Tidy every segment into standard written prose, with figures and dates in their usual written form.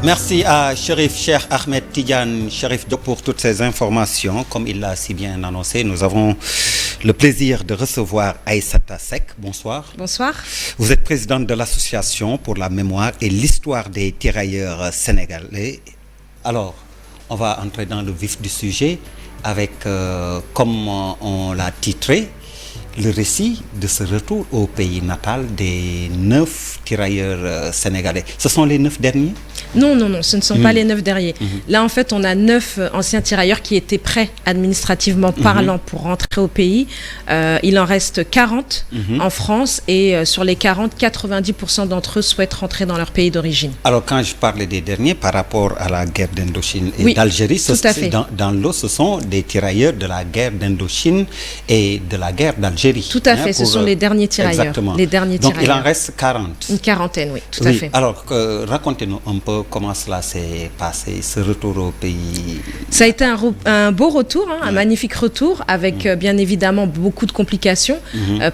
Merci à Cherif Cheikh Ahmed Tidiane Cherif pour toutes ces informations. Comme il l'a si bien annoncé, nous avons le plaisir de recevoir Aïssata Seck. Bonsoir. Bonsoir. Vous êtes présidente de l'Association pour la mémoire et l'histoire des tirailleurs sénégalais. Alors, on va entrer dans le vif du sujet avec, comme on l'a titré, le récit de ce retour au pays natal des 9 tirailleurs sénégalais. Ce sont les 9 derniers ? Non, ce ne sont pas les 9 derniers. Là, en fait, on a 9 anciens tirailleurs qui étaient prêts, administrativement parlant, pour rentrer au pays. Il en reste 40 en France et sur les 40, 90% d'entre eux souhaitent rentrer dans leur pays d'origine. Alors, quand je parlais des derniers, par rapport à la guerre d'Indochine et d'Algérie, dans l'eau, ce sont des tirailleurs de la guerre d'Indochine et de la guerre d'Algérie. Tout à fait, ce sont les derniers tirailleurs. Exactement. Les derniers tirailleurs. Donc, il en reste 40. Une quarantaine, oui, tout à fait. Alors, racontez-nous un peu comment cela s'est passé, ce retour au pays. Ça a été un beau retour, un magnifique retour, avec bien évidemment beaucoup de complications,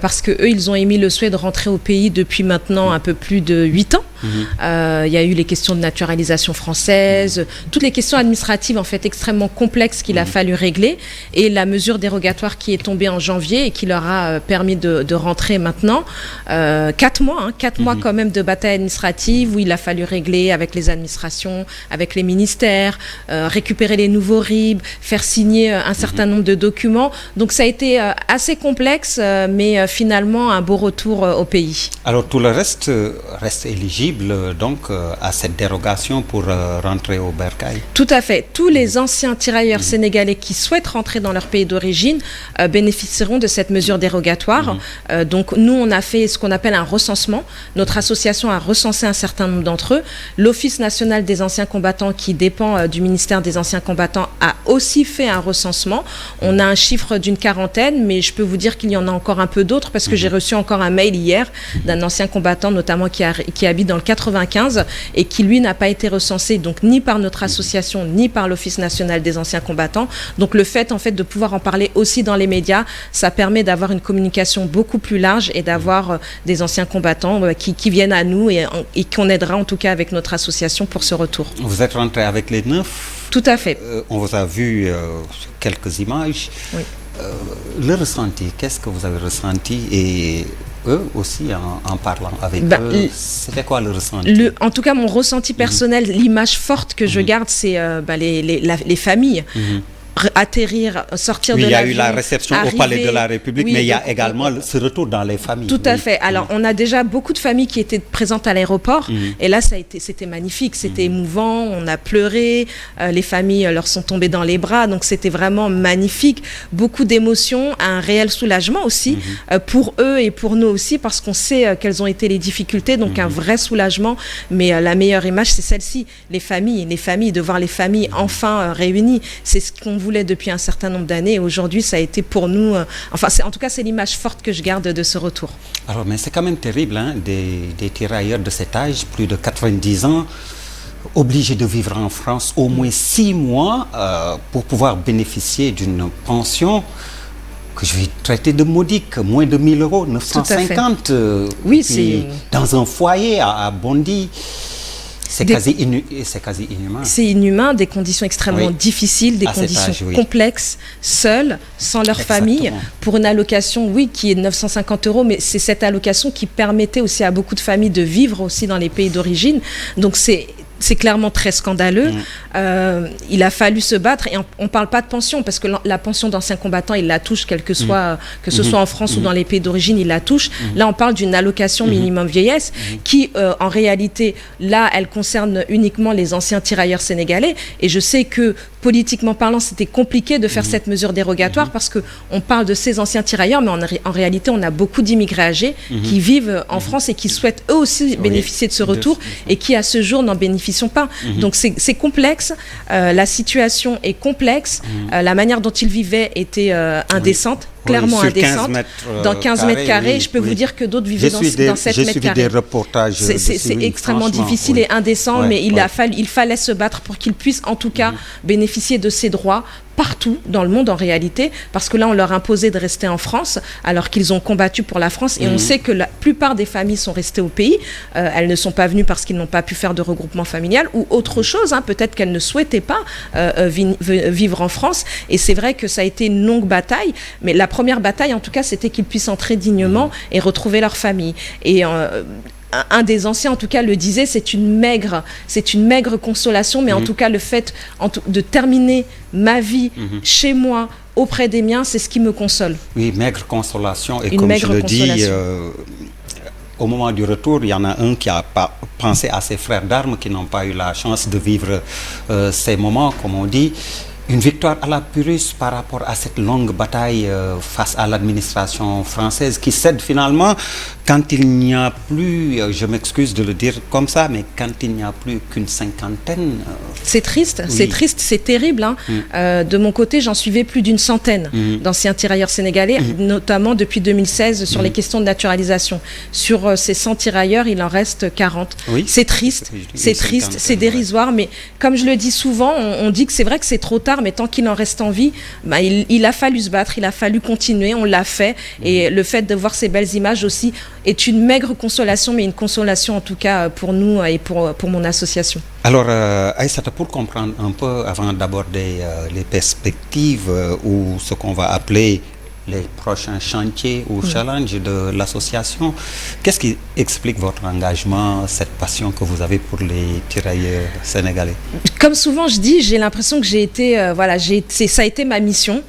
parce qu'eux, ils ont émis le souhait de rentrer au pays depuis maintenant un peu plus de 8 ans. Il y a eu les questions de naturalisation française, toutes les questions administratives en fait extrêmement complexes qu'il a fallu régler, et la mesure dérogatoire qui est tombée en janvier et qui leur a permis de rentrer maintenant. 4 mois, 4 mois quand même de bataille administrative où il a fallu régler avec les administrations, avec les ministères, récupérer les nouveaux RIB, faire signer un certain nombre de documents. Donc ça a été assez complexe, mais finalement un beau retour au pays. Alors tout le reste reste éligible donc à cette dérogation pour rentrer au bercail. Tout à fait. Tous les anciens tirailleurs sénégalais qui souhaitent rentrer dans leur pays d'origine bénéficieront de cette mesure dérogatoire. Donc nous, on a fait ce qu'on appelle un recensement. Notre association a recensé un certain nombre d'entre eux. L'Office national des anciens combattants, qui dépend du ministère des anciens combattants, a aussi fait un recensement. On a un chiffre d'une quarantaine, mais je peux vous dire qu'il y en a encore un peu d'autres parce que j'ai reçu encore un mail hier d'un ancien combattant, notamment qui habite dans le 95 et qui, lui, n'a pas été recensé, donc ni par notre association, ni par l'Office national des anciens combattants. Donc le fait, en fait, de pouvoir en parler aussi dans les médias, ça permet d'avoir une communication beaucoup plus large et d'avoir des anciens combattants qui viennent à nous et qu'on aidera en tout cas avec notre association pour ce retour. Vous êtes rentré avec les 9 ? Tout à fait. On vous a vu sur quelques images. Oui. Le ressenti, qu'est-ce que vous avez ressenti et eux aussi en parlant avec eux, c'était quoi le ressenti? En tout cas, mon ressenti personnel, l'image forte que je garde, c'est les familles. Atterrir, sortir de l'avion. Il y a eu la réception au Palais de la République, mais il y a également ce retour dans les familles. Tout à fait. Alors, on a déjà beaucoup de familles qui étaient présentes à l'aéroport, et là, c'était magnifique, c'était émouvant, on a pleuré, les familles leur sont tombées dans les bras, donc c'était vraiment magnifique. Beaucoup d'émotions, un réel soulagement aussi, pour eux et pour nous aussi, parce qu'on sait quelles ont été les difficultés, donc un vrai soulagement, mais la meilleure image, c'est celle-ci, les familles, de voir les familles enfin réunies, c'est ce qu'on voulait depuis un certain nombre d'années, et aujourd'hui ça a été pour nous, en tout cas c'est l'image forte que je garde de ce retour. Alors mais c'est quand même terrible, des tirailleurs de cet âge, plus de 90 ans, obligés de vivre en France au moins 6 mois pour pouvoir bénéficier d'une pension que je vais traiter de modique, moins de 1 000 €, 950, oui, c'est dans un foyer à Bondy. C'est quasi inhumain. C'est inhumain, des conditions extrêmement difficiles, des conditions complexes, seuls, sans leur famille, pour une allocation, qui est de 950 €, mais c'est cette allocation qui permettait aussi à beaucoup de familles de vivre aussi dans les pays d'origine. Donc c'est clairement très scandaleux. Il a fallu se battre, et on ne parle pas de pension, parce que la pension d'ancien combattant, il la touche, quel que soit, que ce soit en France ou dans les pays d'origine, il la touche. Là, on parle d'une allocation minimum vieillesse qui, en réalité, là, elle concerne uniquement les anciens tirailleurs sénégalais. Et je sais que, politiquement parlant, c'était compliqué de faire cette mesure dérogatoire parce qu'on parle de ces anciens tirailleurs, mais en réalité, on a beaucoup d'immigrés âgés qui vivent en France et qui souhaitent eux aussi bénéficier de ce retour et qui, à ce jour, n'en bénéficient pas. Donc c'est complexe, la situation est complexe, la manière dont ils vivaient était indécente, clairement sur indécente. 15 mètres, dans 15 mètres carrés, oui, je peux vous dire que d'autres vivaient dans 7 mètres carrés. J'ai suivi des reportages. C'est extrêmement difficile et indécent, mais il fallait se battre pour qu'ils puissent en tout cas bénéficier de ces droits partout dans le monde en réalité, parce que là on leur imposait de rester en France alors qu'ils ont combattu pour la France et on sait que la plupart des familles sont restées au pays, elles ne sont pas venues parce qu'ils n'ont pas pu faire de regroupement familial ou autre chose, peut-être qu'elles ne souhaitaient pas vivre en France, et c'est vrai que ça a été une longue bataille, mais la première bataille en tout cas c'était qu'ils puissent entrer dignement et retrouver leur famille. Et un des anciens, en tout cas, le disait, c'est une maigre consolation, mais en tout cas, le fait de terminer ma vie chez moi, auprès des miens, c'est ce qui me console. Oui, maigre consolation. Et comme je le dis, au moment du retour, il y en a un qui a pensé à ses frères d'armes qui n'ont pas eu la chance de vivre ces moments, comme on dit. Une victoire à la Pyrrhus par rapport à cette longue bataille face à l'administration française qui cède finalement quand il n'y a plus, je m'excuse de le dire comme ça, mais quand il n'y a plus qu'une cinquantaine. C'est triste, c'est triste, c'est terrible. De mon côté, j'en suivais plus d'une centaine d'anciens tirailleurs sénégalais, notamment depuis 2016 sur les questions de naturalisation. Sur ces 100 tirailleurs, il en reste 40. Oui. C'est triste, c'est dérisoire, mais comme je le dis souvent, on dit que c'est vrai que c'est trop tard, mais tant qu'il en reste en vie, il a fallu se battre, il a fallu continuer, on l'a fait, et le fait de voir ces belles images aussi est une maigre consolation, mais une consolation en tout cas pour nous et pour mon association. Alors Aïssata, pour comprendre un peu, avant d'aborder les perspectives ou ce qu'on va appeler les prochains chantiers ou challenges de l'association, qu'est-ce qui explique votre engagement, cette passion que vous avez pour les tirailleurs sénégalais? Comme souvent je dis, j'ai l'impression que j'ai été, ça a été ma mission,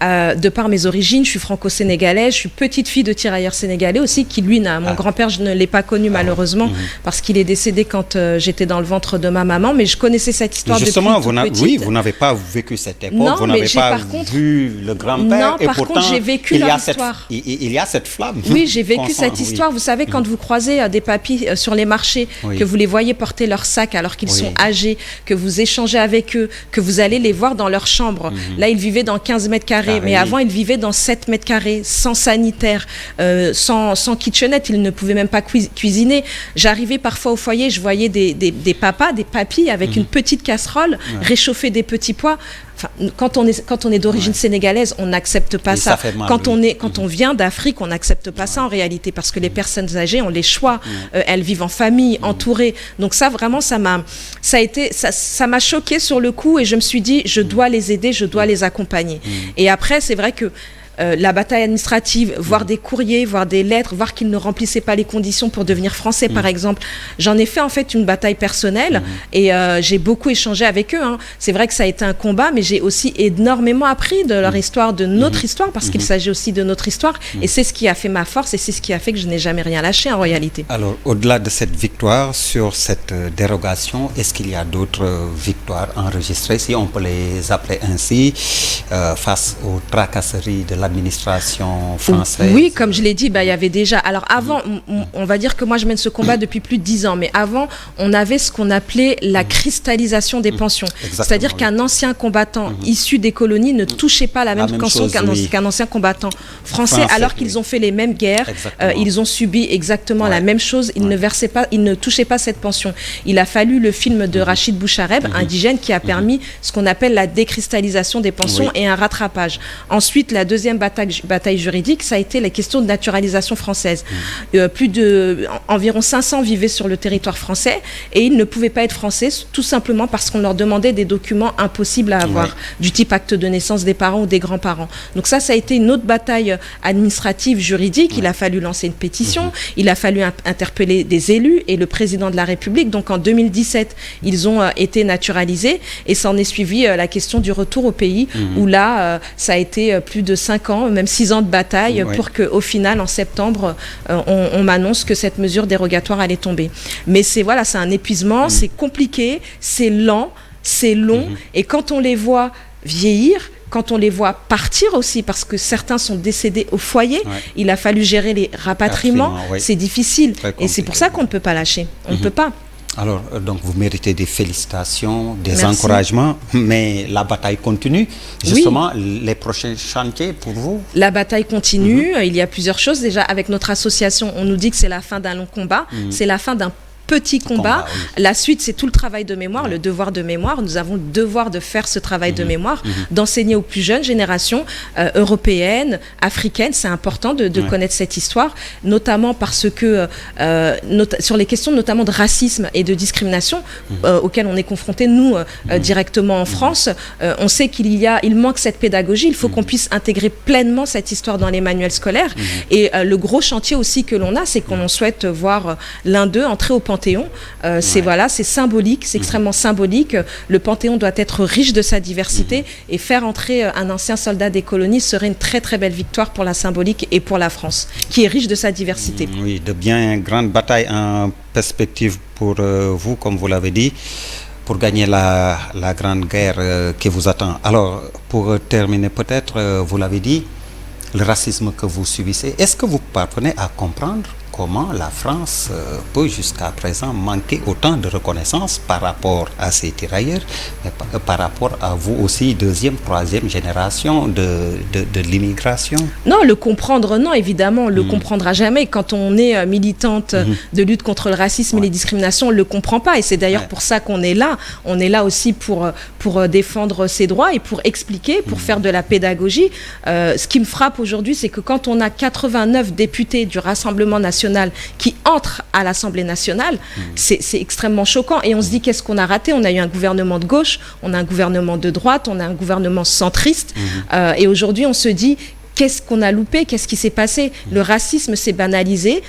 de par mes origines. Je suis franco-sénégalaise, je suis petite fille de tirailleurs sénégalais aussi, qui lui, mon grand-père, je ne l'ai pas connu malheureusement, parce qu'il est décédé quand j'étais dans le ventre de ma maman, mais je connaissais cette histoire justement, depuis toute petite. Oui, vous n'avez pas vécu cette époque, non, vous n'avez pas vu le grand-père, non, et par pourtant, contre, j'ai vécu leur histoire. Il y a cette flamme. Oui, j'ai vécu cette histoire. Vous savez, quand vous croisez des papis sur les marchés, que vous les voyez porter leurs sacs alors qu'ils sont âgés, que vous échangez avec eux, que vous allez les voir dans leur chambre. Là, ils vivaient dans 15 mètres carrés, mais avant, ils vivaient dans 7 mètres carrés, sans sanitaire, sans kitchenette. Ils ne pouvaient même pas cuisiner. J'arrivais parfois au foyer, je voyais des papas, des papis avec une petite casserole, réchauffer des petits pois. Enfin, quand on est d'origine sénégalaise, on n'accepte pas ça. Quand on vient d'Afrique, on n'accepte pas ça en réalité, parce que les personnes âgées ont les choix. Elles vivent en famille, entourées. Donc ça, vraiment, ça m'a choquée sur le coup, et je me suis dit, je dois les aider, je dois les accompagner. Et après, c'est vrai que la bataille administrative, voir des courriers, voir des lettres, voir qu'ils ne remplissaient pas les conditions pour devenir français, par exemple. J'en ai fait en fait une bataille personnelle, et j'ai beaucoup échangé avec eux. C'est vrai que ça a été un combat, mais j'ai aussi énormément appris de leur histoire, de notre histoire, parce qu'il s'agit aussi de notre histoire, et c'est ce qui a fait ma force, et c'est ce qui a fait que je n'ai jamais rien lâché en réalité. Alors, au-delà de cette victoire sur cette dérogation, est-ce qu'il y a d'autres victoires enregistrées, si on peut les appeler ainsi, face aux tracasseries de l'administration française? Oui, comme je l'ai dit, il y avait déjà... Alors avant, on va dire que moi je mène ce combat depuis plus de 10 ans, mais avant, on avait ce qu'on appelait la cristallisation des pensions. C'est-à-dire qu'un ancien combattant issu des colonies ne touchait pas la même pension qu'un ancien combattant français, alors qu'ils ont fait les mêmes guerres, ils ont subi exactement la même chose, ils ne touchaient pas cette pension. Il a fallu le film de Rachid Bouchareb, Indigène, qui a permis ce qu'on appelle la décristallisation des pensions et un rattrapage. Ensuite, la deuxième bataille juridique, ça a été la question de naturalisation française. Environ 500 vivaient sur le territoire français, et ils ne pouvaient pas être français, tout simplement parce qu'on leur demandait des documents impossibles à avoir, du type acte de naissance des parents ou des grands-parents. Donc ça a été une autre bataille administrative, juridique. Il a fallu lancer une pétition, il a fallu interpeller des élus et le président de la République. Donc en 2017, ils ont été naturalisés, et s'en est suivi la question du retour au pays, où là, ça a été plus de 5 ans, même 6 ans de bataille, pour qu'au final, en septembre, on m'annonce que cette mesure dérogatoire allait tomber. Mais c'est un épuisement, c'est compliqué, c'est lent, c'est long, et quand on les voit vieillir, quand on les voit partir aussi, parce que certains sont décédés au foyer, il a fallu gérer les rapatriements, c'est difficile, et c'est pour ça qu'on ne peut pas lâcher, on ne peut pas. Alors, donc, vous méritez des félicitations, des Merci. encouragements, mais la bataille continue. Justement, les prochains chantiers pour vous? La bataille continue. Il y a plusieurs choses. Déjà, avec notre association, on nous dit que c'est la fin d'un long combat. C'est la fin d'un petit combat. La suite, c'est tout le travail de mémoire, le devoir de mémoire. Nous avons le devoir de faire ce travail de mémoire, d'enseigner aux plus jeunes générations européennes, africaines. C'est important de connaître cette histoire, notamment parce que sur les questions notamment de racisme et de discrimination auxquelles on est confronté, nous, directement en France, on sait il manque cette pédagogie. Il faut qu'on puisse intégrer pleinement cette histoire dans les manuels scolaires. Et le gros chantier aussi que l'on a, c'est qu'on souhaite voir l'un d'eux entrer au Panthéon. C'est symbolique, c'est extrêmement symbolique. Le Panthéon doit être riche de sa diversité et faire entrer un ancien soldat des colonies serait une très très belle victoire pour la symbolique et pour la France, qui est riche de sa diversité. Oui, de bien grandes batailles en perspective pour vous, comme vous l'avez dit, pour gagner la grande guerre qui vous attend. Alors, pour terminer peut-être, vous l'avez dit, le racisme que vous subissez, est-ce que vous parvenez à comprendre comment la France peut jusqu'à présent manquer autant de reconnaissance par rapport à ses tirailleurs, mais par rapport à vous aussi, deuxième, troisième génération de l'immigration? Non, le comprendre, non, évidemment, on le comprendra jamais. Quand on est militante de lutte contre le racisme et les discriminations, on ne le comprend pas. Et c'est d'ailleurs pour ça qu'on est là. On est là aussi pour défendre ses droits et pour expliquer, pour faire de la pédagogie. Ce qui me frappe aujourd'hui, c'est que quand on a 89 députés du Rassemblement national qui entrent à l'Assemblée nationale, c'est extrêmement choquant. Et on se dit, qu'est-ce qu'on a raté? On a eu un gouvernement de gauche, on a un gouvernement de droite, on a un gouvernement centriste. Et aujourd'hui, on se dit, qu'est-ce qu'on a loupé? Qu'est-ce qui s'est passé? Le racisme s'est banalisé.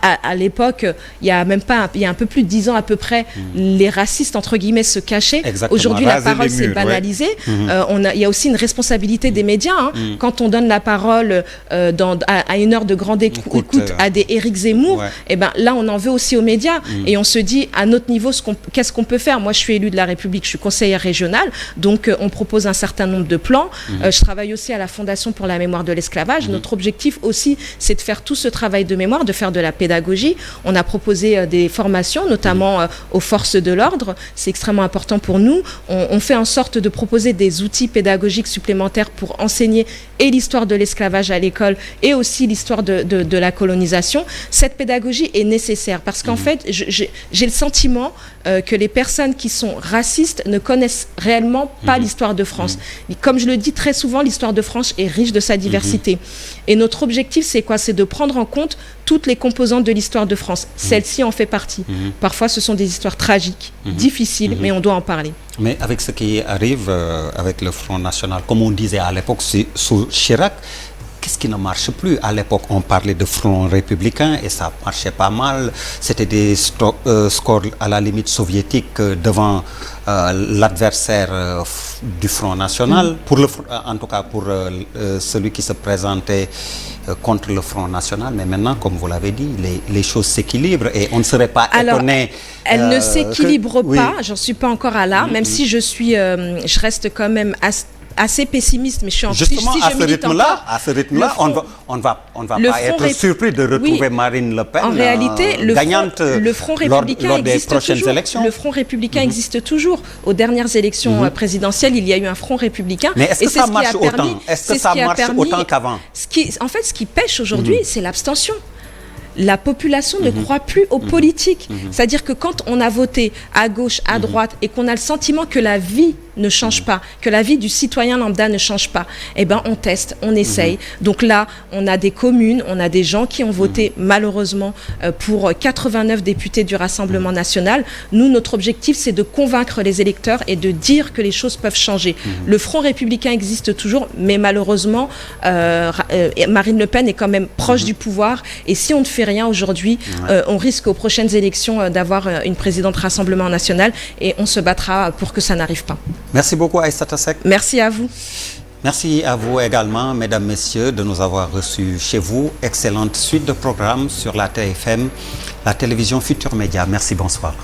À l'époque, il y a un peu plus de 10 ans à peu près, les racistes, entre guillemets, se cachaient. Aujourd'hui, la parole s'est banalisée. Il y a aussi une responsabilité des médias. Quand on donne la parole à une heure de grande écoute à des Éric Zemmour, et ben, là, on en veut aussi aux médias. Et on se dit, à notre niveau, qu'est-ce qu'on peut faire? Moi, je suis élue de la République, je suis conseillère régionale. Donc, on propose un certain nombre de plans. Je travaille aussi à la Fondation pour la mémoire de l'esclavage. Notre objectif aussi, c'est de faire tout ce travail de mémoire, de faire de la pédagogie. On a proposé des formations, notamment aux forces de l'ordre. C'est extrêmement important pour nous. On fait en sorte de proposer des outils pédagogiques supplémentaires pour enseigner et l'histoire de l'esclavage à l'école et aussi l'histoire de la colonisation. Cette pédagogie est nécessaire parce qu'en fait, j'ai le sentiment que les personnes qui sont racistes ne connaissent réellement pas l'histoire de France. Comme je le dis très souvent, l'histoire de France est riche de sa diversité. Et notre objectif, c'est quoi? C'est de prendre en compte toutes les composantes de l'histoire de France. Celle-ci en fait partie. Parfois, ce sont des histoires tragiques, difficiles, mais on doit en parler. Mais avec ce qui arrive avec le Front National, comme on disait à l'époque sous Chirac, qu'est-ce qui ne marche plus? À l'époque, on parlait de Front républicain et ça marchait pas mal. C'était des scores à la limite soviétique devant l'adversaire du Front National. En tout cas, pour celui qui se présentait contre le Front National. Mais maintenant, comme vous l'avez dit, les choses s'équilibrent et on ne serait pas étonné. Elles ne s'équilibrent pas. J'en suis pas encore à là, même si je reste quand même assez pessimiste, mais je suis en justement à ce rythme-là, on ne va pas être surpris de retrouver Marine Le Pen gagnante le Front républicain lors des existe prochaines toujours. élections. Le Front républicain existe toujours. Aux dernières élections présidentielles, il y a eu un Front républicain. Mais est-ce que ça marche autant? Est-ce que ça marche autant qu'avant? En fait, ce qui pêche aujourd'hui, c'est l'abstention. La population ne croit plus aux politiques. C'est-à-dire que quand on a voté à gauche, à droite, et qu'on a le sentiment que la vie ne change pas, que la vie du citoyen lambda ne change pas, eh ben on teste, on essaye. Donc là, on a des communes, on a des gens qui ont voté malheureusement pour 89 députés du Rassemblement national. Nous, notre objectif, c'est de convaincre les électeurs et de dire que les choses peuvent changer. Le Front républicain existe toujours, mais malheureusement, Marine Le Pen est quand même proche du pouvoir. Et si on ne fait rien aujourd'hui, on risque aux prochaines élections d'avoir une présidente Rassemblement national et on se battra pour que ça n'arrive pas. Merci beaucoup Aïssata Seck. Merci à vous. Merci à vous également, mesdames, messieurs, de nous avoir reçus chez vous. Excellente suite de programmes sur la TFM, la télévision Futur Média. Merci, bonsoir.